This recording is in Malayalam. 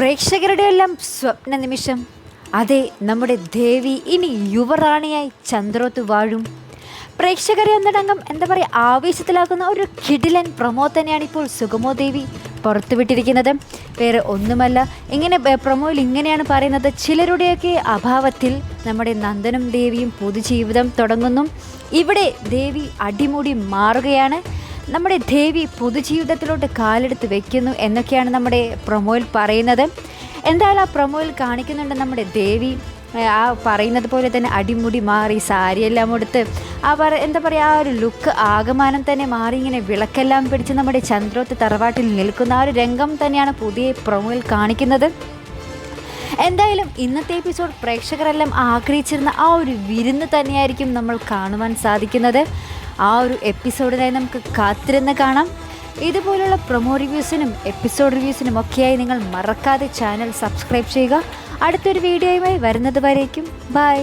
പ്രേക്ഷകരുടെ എല്ലാം സ്വപ്ന നിമിഷം. അതെ, നമ്മുടെ ദേവി ഇനി യുവറാണിയായി ചന്ദ്രോത്ത് വാഴും. പ്രേക്ഷകരെ ഒന്നടങ്കം എന്താ പറയുക ആവേശത്തിലാക്കുന്ന ഒരു കിടിലൻ പ്രൊമോ തന്നെയാണ് ഇപ്പോൾ സുഗമോ ദേവി പുറത്തുവിട്ടിരിക്കുന്നത്. വേറെ ഒന്നുമല്ല, ഇങ്ങനെ പ്രൊമോയിൽ ഇങ്ങനെയാണ് പറയുന്നത്: ചിലരുടെയൊക്കെ അഭാവത്തിൽ നമ്മുടെ നന്ദനും ദേവിയും പുതുജീവിതം തുടങ്ങുന്നു. ഇവിടെ ദേവി അടിമുടി മാറുകയാണ്. നമ്മുടെ ദേവി പുതുജീവിതത്തിലോട്ട് കാലെടുത്ത് വെക്കുന്നു എന്നൊക്കെയാണ് നമ്മുടെ പ്രൊമോയിൽ പറയുന്നത്. എന്തായാലും ആ പ്രൊമോയിൽ കാണിക്കുന്നുണ്ട് നമ്മുടെ ദേവി ആ പറയുന്നത് പോലെ തന്നെ അടിമുടി മാറി, സാരിയെല്ലാം എടുത്ത് എന്താ പറയുക, ആ ഒരു ലുക്ക് ആകമാനം തന്നെ മാറി, ഇങ്ങനെ വിളക്കെല്ലാം പിടിച്ച് നമ്മുടെ ചന്ദ്രോത്ത് തറവാട്ടിൽ നിൽക്കുന്ന ആ ഒരു രംഗം തന്നെയാണ് പുതിയ പ്രൊമോയിൽ കാണിക്കുന്നത്. എന്തായാലും ഇന്നത്തെ എപ്പിസോഡ് പ്രേക്ഷകരെല്ലാം ആഗ്രഹിച്ചിരുന്ന ആ ഒരു വിരുന്ന് തന്നെയായിരിക്കും നമ്മൾ കാണുവാൻ സാധിക്കുന്നത്. ആ ഒരു എപ്പിസോഡിനായി നമുക്ക് കാത്തിരുന്ന് കാണാം. ഇതുപോലുള്ള പ്രൊമോ റിവ്യൂസിനും എപ്പിസോഡ് റിവ്യൂസിനും ഒക്കെയായി നിങ്ങൾ മറക്കാതെ ചാനൽ സബ്സ്ക്രൈബ് ചെയ്യുക. അടുത്തൊരു വീഡിയോയുമായി വരുന്നത് വരേക്കും ബൈ.